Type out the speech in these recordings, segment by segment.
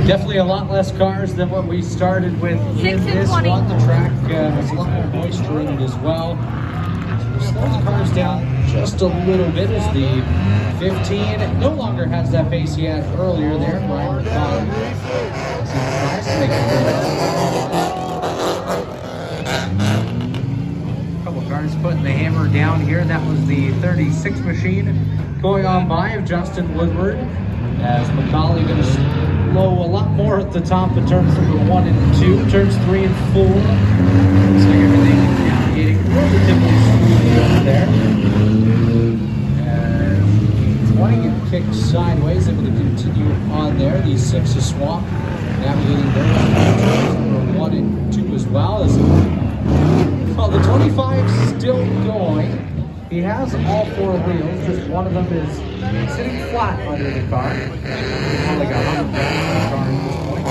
Definitely a lot less cars than what we started with in this one. The track has a lot more moisture in it as well. So we're slowing the cars down just a little bit as the 15 no longer has that pace he had earlier there. Brian tries to make it. A couple cars putting the hammer down here. That was the 36 machine going on by of Justin Woodward. As McCauley going to slow a lot more at the top of turns number 1 and 2, turns 3 and 4. Looks like everything is navigating relatively smoothly over there. As 20 getting kicked sideways, able to continue on there. The 6 is Swamp navigating there. Turns number 1 and 2 as well. As well, the 25 still going. He has all 4 wheels, just one of them is sitting flat under the car. Probably got 100 pounds on the car at this point.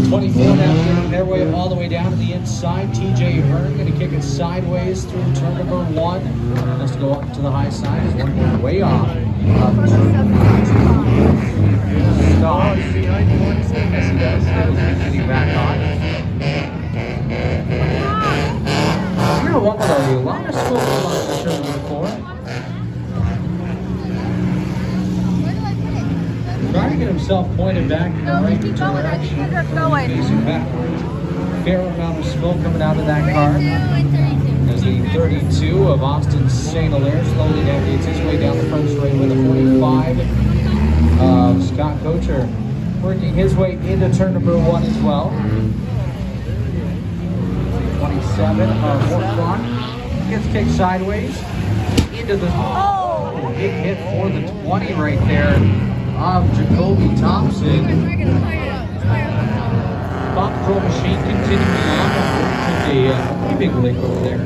24 now getting their way all the way down to the inside. TJ Hearn going to kick it sideways through turn number 1. Has to go up to the high side. Is one going way off. Stop. Yes, he does. Getting back on. You're going to wonder though, a lot of smoke on turn number 4. Trying to get himself pointed back in the right direction. Facing backwards. Fair amount of smoke coming out of that car. As the 32 of Austin St. Hilaire slowly navigates his way down the front straight with a 45 of Scott Kocher working his way into turn number 1 as well. 27 of Hortlock gets kicked sideways into the big hit for the 20 right there of Jacoby Thompson. Bob Patrol machine continuing on with a pretty big lick over there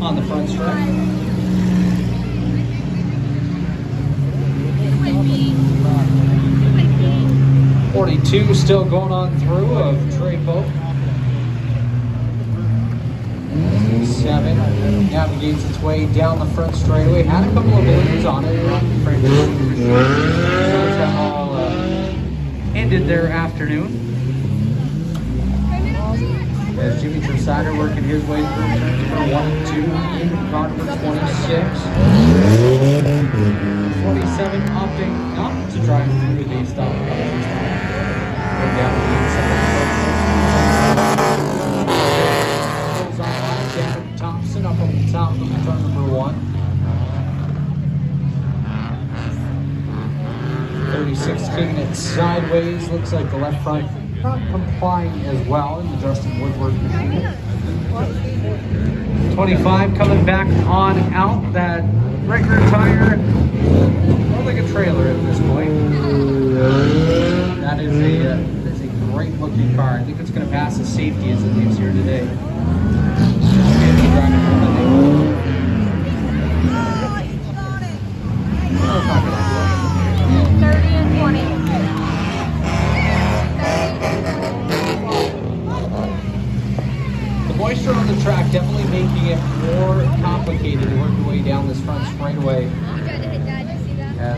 on the front stretch. 42 still going on through of Trey Pope. 7 navigates its way down the front straightaway. Had a couple of balloons on it. That all ended their afternoon. As Jimmy Tresider working his way through turns number 1 and 2 into car number 26. 27 opting not to drive through the stop car this time. Going down to the inside. Thompson up on the top of turn number 1. 36 kicking it sideways. Looks like the left front not complying as well in the Justin Woodward machine. 25 coming back on out. That regular tire, more like a trailer at this point. That is a great looking car. I think it's going to pass the safety as it leaves here today. 30 and 20. The moisture on the track definitely making it more complicated to work your way down this front straightaway.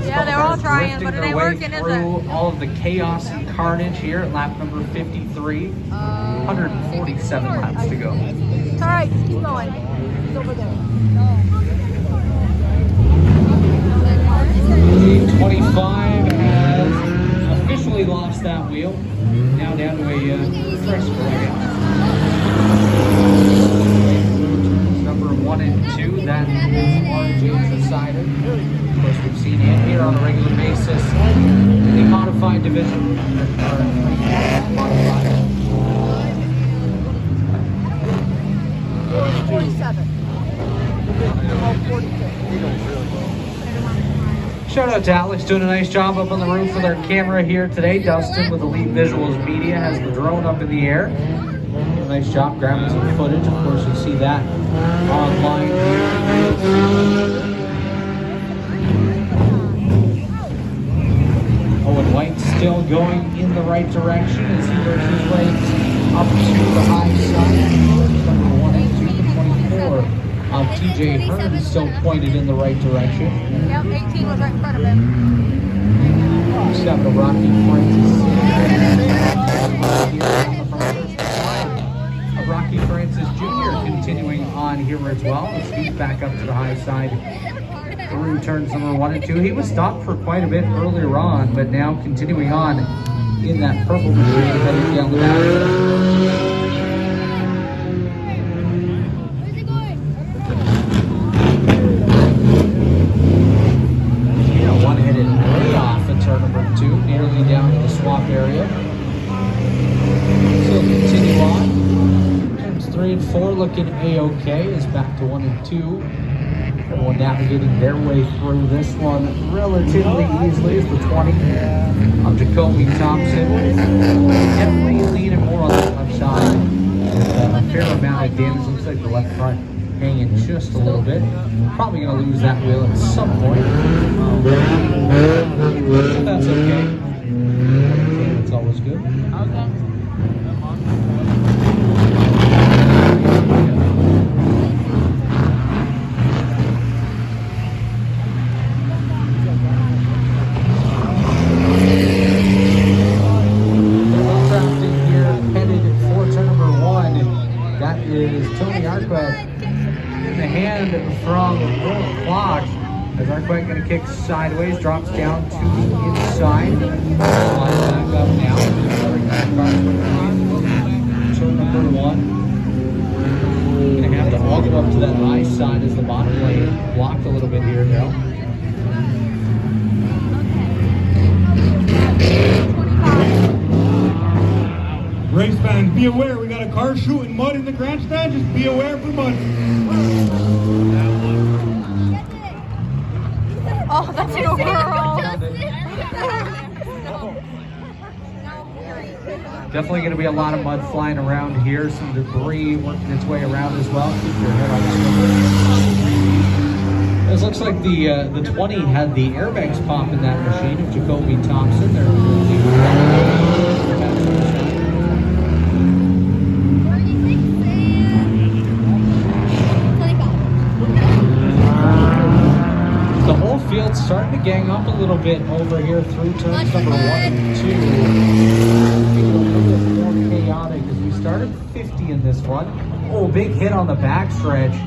Yeah, they're all trying, but it ain't working, is it? All of the chaos and carnage here at lap number 53. 147 laps to go. It's all right, just keep going. It's over there. The 25 has officially lost that wheel. Now down to a fresh score, I guess. Number 1 and 2, that is RJ Tresider. Of course, we've seen him here on a regular basis in the modified division. 47. Shout out to Alex doing a nice job up on the roof with our camera here today. Dustin with Elite Visuals Media has the drone up in the air. Nice job grabbing some footage. Of course, you'll see that online here. right direction as he works his way up to the high side. Number 1 and 2, the 24 of TJ Hearn still pointed in the right direction. Yep, 18 was right in front of him. Except of Rocky Francis. Rocky Francis Jr. continuing on here as well. He's back up to the high side through turns number 1 and 2. He was stopped for quite a bit earlier on, but now continuing on in that purple machine heading down the back. One-headed layoff in turn number 2, nearly down to the swap area. So continue on. 3 and 4 looking a-okay is back to 1 and 2. Everyone navigating their way through this one relatively easily as the 20 of Jacoby Thompson. Definitely leaning more on the left side. A fair amount of damage. Looks like the left front hanging just a little bit. Probably going to lose that wheel at some point. That's okay. That's always good. From the clock as Arquette going to kick sideways, drops down to the inside, slides back up now. Turn number 1. Going to have to all go up to that high side as the bottom lane blocked a little bit here now. Race fans, be aware, we got a car shooting mud in the grandstand, just be aware for mud. Oh, that's a girl. Definitely going to be a lot of mud flying around here, some debris working its way around as well. Keep your head on the swivel. This looks like the 20 had the airbags pop in that machine of Jacoby Thompson. They're field's starting to gang up a little bit over here through turns number 1 and 2. Making it a little bit more chaotic as we started 50 in this one. Oh, big hit on the backstretch.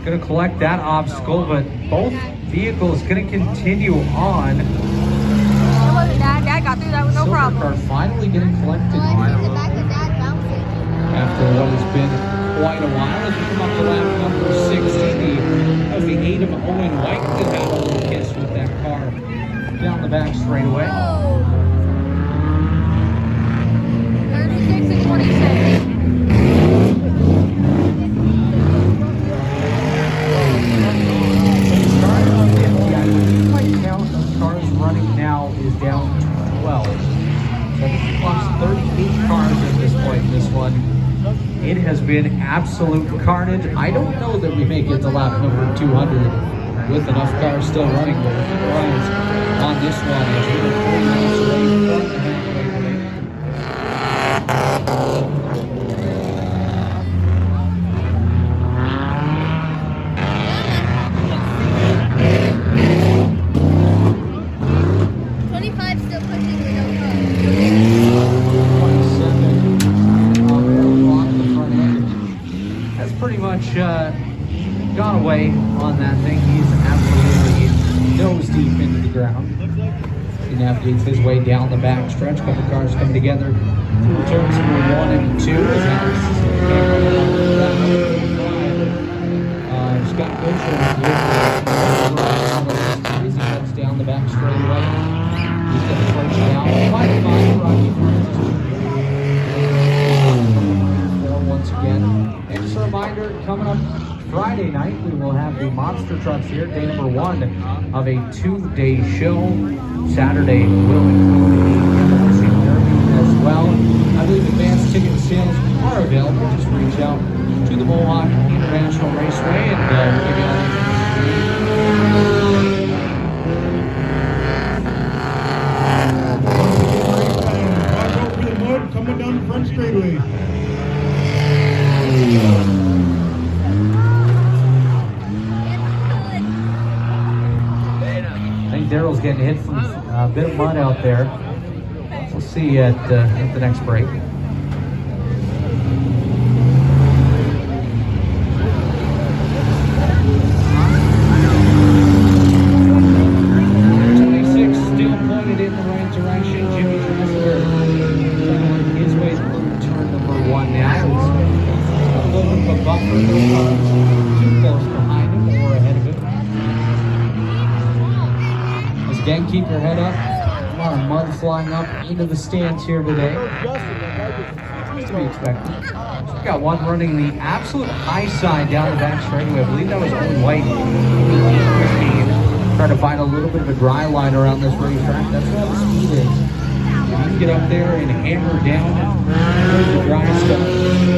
Going to collect that obstacle, but both vehicles going to continue on. Dad got through that with no problem. Silver car finally getting collected after what has been quite a while as we come up to lap number 60. That was the 8 of Owen White that had a little kiss with that car down the back straight away. 36 and 26. My count of cars running now is down to 12. So we've lost 38 cars at this point in this one. It has been absolute carnage. I don't know that we make it to lap number 200 with enough cars still running, but we'll keep our eyes on this one as we're 40 minutes away from the halfway Still pushing with no car. 27 on the front end. That's pretty much gone away on that thing. He's absolutely nose deep into the ground. He navigates his way down the back stretch. Couple cars coming together through turns number 1 and 2 as Alex Scott Gosher as he heads down the back straightaway. He's going to approach now. Rocky once again. And just a reminder, coming up Friday night, we will have the monster trucks here, day number 1 of a 2-day show. Saturday will include the Demolition Derby as well. I believe advanced ticket sales are available. Just reach out to the Mohawk International Raceway and give you all the information. Daryl's getting hit from a bit of mud out there. We'll see you at the next break. Still pointed in the right direction. Jimmy Dressler on his way through turn number 1 now. It's a little bit of a buffer, no cars too close behind him or ahead of him. As again, keep your head up. A lot of mud flying up into the stands here today. As to be expected. We've got one running the absolute high side down the back straightaway. I believe that was Owen White. Try to find a little bit of a dry line around this racetrack. That's where all the speed is. If you can get up there and hammer down the dry stuff,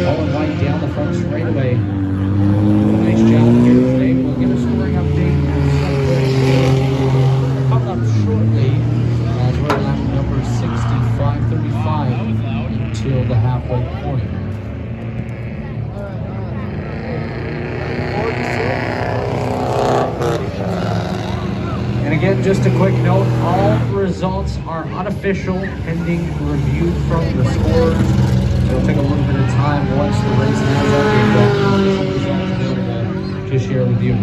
Owen White down the front straightaway. Nice job here today. We'll get a scoring update coming up shortly as we're at lap number 65:35 until the halfway point. And again, just a quick note, all results are unofficial, pending review from the scorers. It'll take a little bit of time once the race has already to share with you.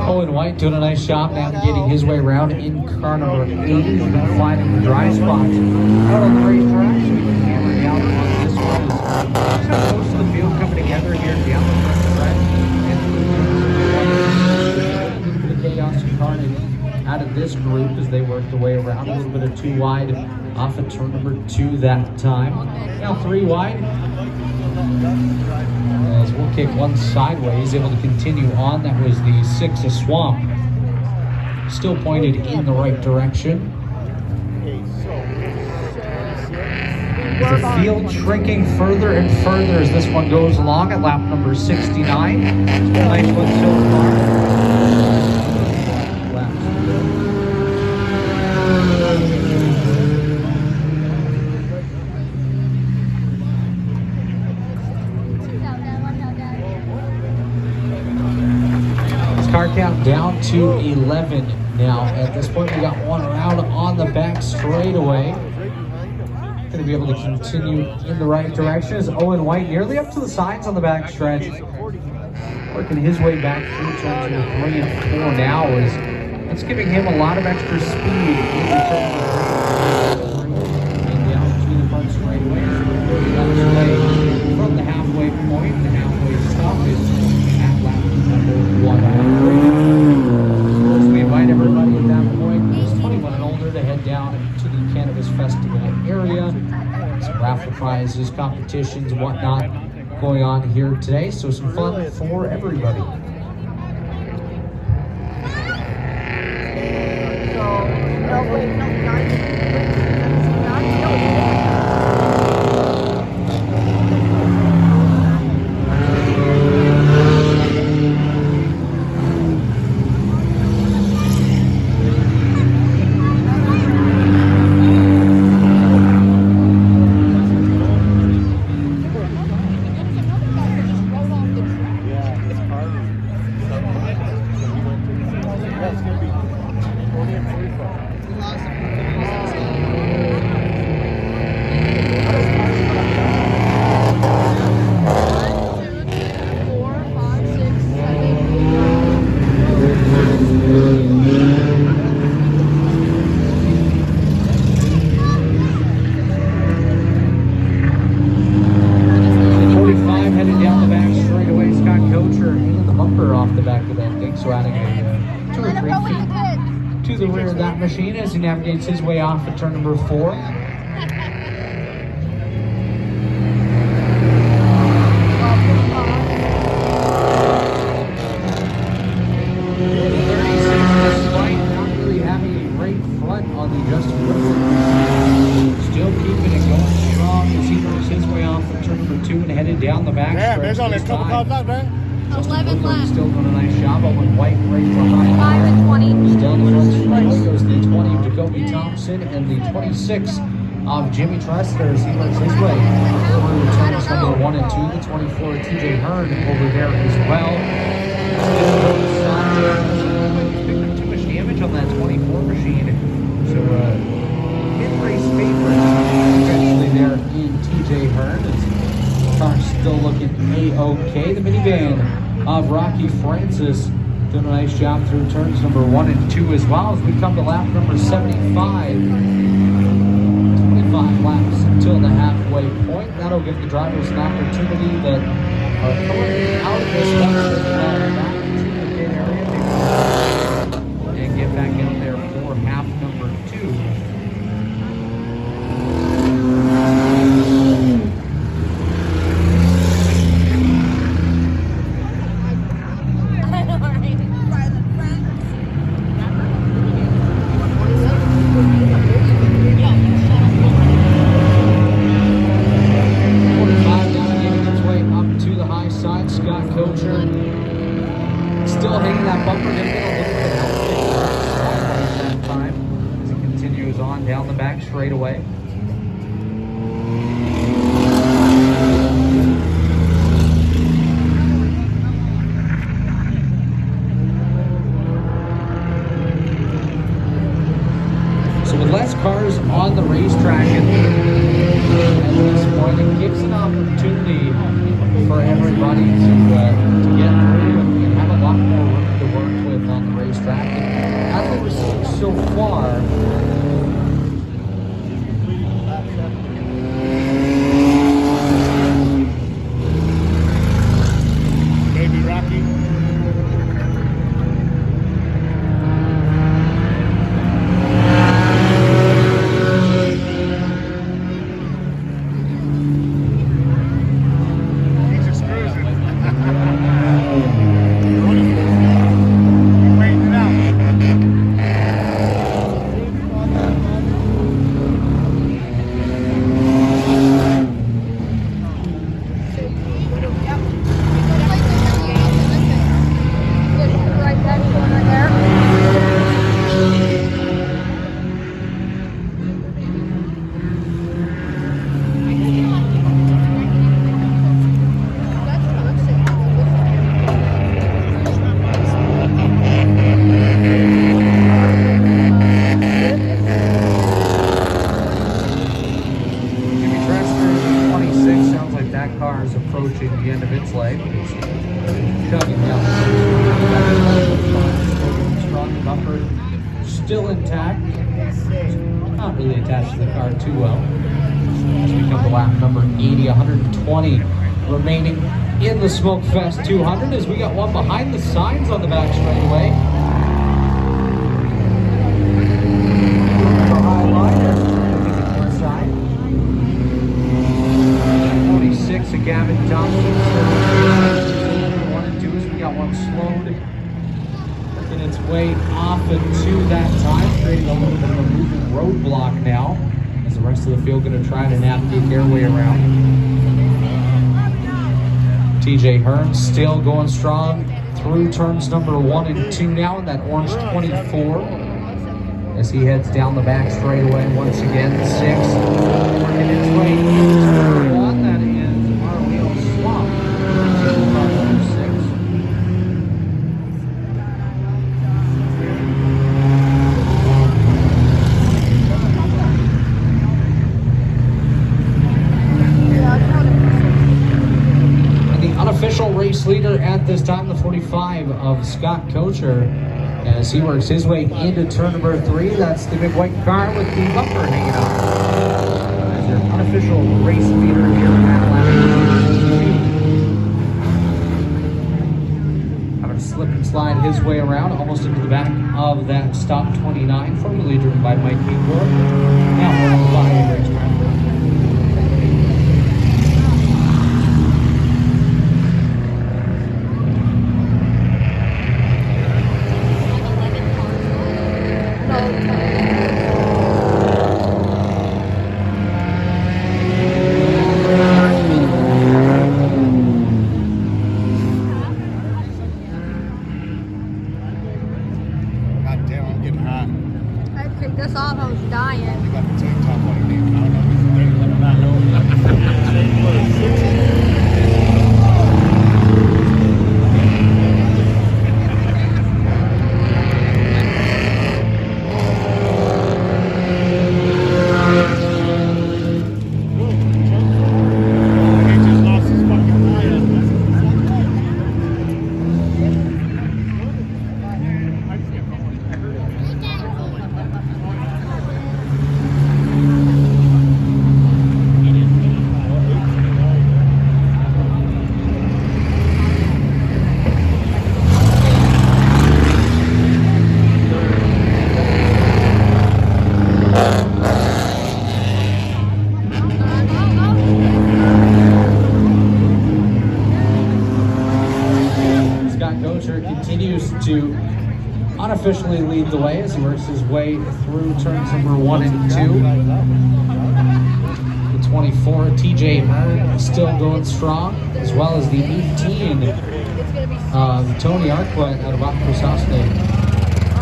Owen White doing a nice job navigating his way around in car number 8. He's been finding the dry spots out on the racetrack, so we can hammer down on this one. He's got most of the field coming together here down the front stretch. A little bit of chaos and carnage out of this group as they work their way around. A little bit of 2 wide off of turn number 2 that time. Now 3 wide. As we'll kick one sideways, able to continue on. That was the 6 of Swamp. Still pointed in the right direction. The field shrinking further and further as this one goes along at lap number 69. Nice one so far. Car count down to 11 now. At this point, we got one around on the back straightaway. Going to be able to continue in the right direction as Owen White nearly up to the sides on the back stretch. Working his way back through turns number 3 and 4 now is that's giving him a lot of extra speed into turn number 3 and down to the front straightaway. From the halfway point, the halfway stop is at lap number 1. We invite everybody at that point who's 21 and older to head down to the Cannabis Festival area. Some raffle prizes, competitions, and whatnot going on here today. So some fun for everybody. to the rear of that machine as he navigates his way off at turn number 4. Down the back. Yeah, there's only a couple cars left, right? 11 left. Still doing a nice job on one white right behind. 5 and 20. Still in the front straight goes the 20 of Jacoby Thompson and the 26 of Jimmy Tressler as he works his way over turns number 1 and 2. The 24 of TJ Hearn over there as well. Picked up too much damage on that 24 machine. So mid-race favorite eventually there in TJ Hearn. Car's still looking A-OK. The minivan of Rocky Francis doing a nice job through turns number 1 and 2 as well as we come to lap number 75. 25 laps until the halfway point. That'll give the drivers an opportunity that are coming out of this lap back into the pit area and get back out there for half number 2. Still hanging that bumper, gonna get a little bit of that time as he continues on down the back straightaway. So with less cars on the racetrack at this point, it gives an opportunity for everybody to get through and have a lot more room to work with on the racetrack. And as we're seeing so far, Baby Rocky. approaching the end of its life. It's chugging down the strong bumper, still intact. Not really attached to the car too well. As we come to lap number 80, 120 remaining in the Smoke Fest 200 as we got one behind the signs on the back straightaway. High line, looking at the inside. 46 of Gavin Thompson. 1 and 2 as we got one slowed. Working its way off into that time, creating a little bit of a moving roadblock now. As the rest of the field going to try to navigate their way around. TJ Hearn still going strong through turns number 1 and 2 now in that orange 24. As he heads down the back straightaway once again, 6. Working its way into turn 1. That is Arleo Swamp. Number 6. Official race leader at this time, the 45 of Scott Kocher, as he works his way into turn number 3. That's the big white car with the bumper hanging on. As their unofficial race leader here at lap 2. Having to slip and slide his his way around, almost into the back of that stop 29, formerly driven by Mike Enduro. Now we're on the live racetrack. God damn, I'm getting hot. I picked this off, I was dying. You got the tank top underneath. I don't know if it's ready, let me not know. Same place. He just lost his fucking tire. Continues to unofficially lead the way as he works his way through turns number 1 and 2. The 24, TJ Murray, still going strong, as well as the 18, Tony Arquette out of Aquasasne.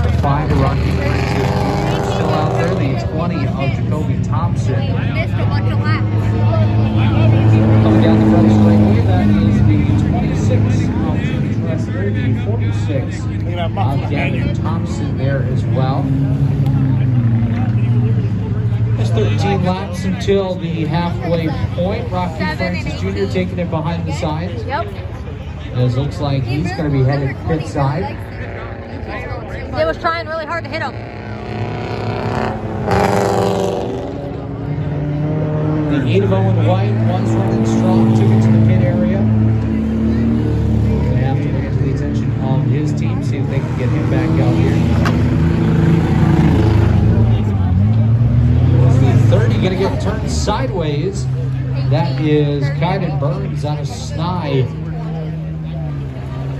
The 5, Rocky Prince is still out there. The 20 of Jacoby Thompson. Missed a bunch of laps. Coming down the front straightaway, that is the 26 of Tressler, the 46 of Daniel Thompson there as well. There's 13 laps until the halfway point. Rocky Francis Jr. taking it behind the signs. Yep. As it looks like he's going to be headed pit side. They was trying really hard to hit him. The 8 of Owen White was running strong, took it to the pit area. They have to bring it to the attention of his team, see if they can get him back out here. The 30 going to get turned sideways. That is Kyden Burns out of Snide.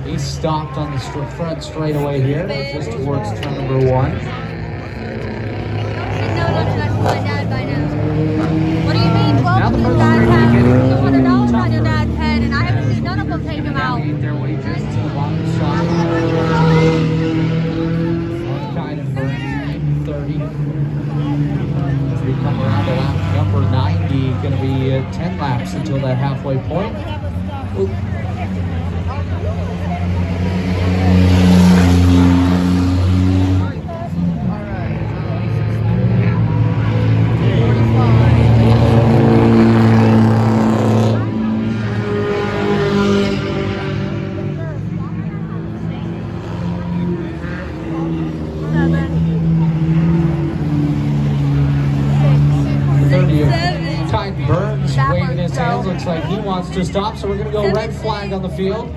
He stopped on the front straightaway here, just towards turn number 1. What do you mean? Now 12 the of first guys race have beginning. $200 on your dad's head, and I haven't seen none of them take him out. Navigate their way just to the bottom side. Kyden Burns, 30. As we come around to lap number 90, going to be 10 laps until that halfway point. Oop. Kyden Burns waving his hands, looks like he wants to stop, so we're going to go red flag on the field.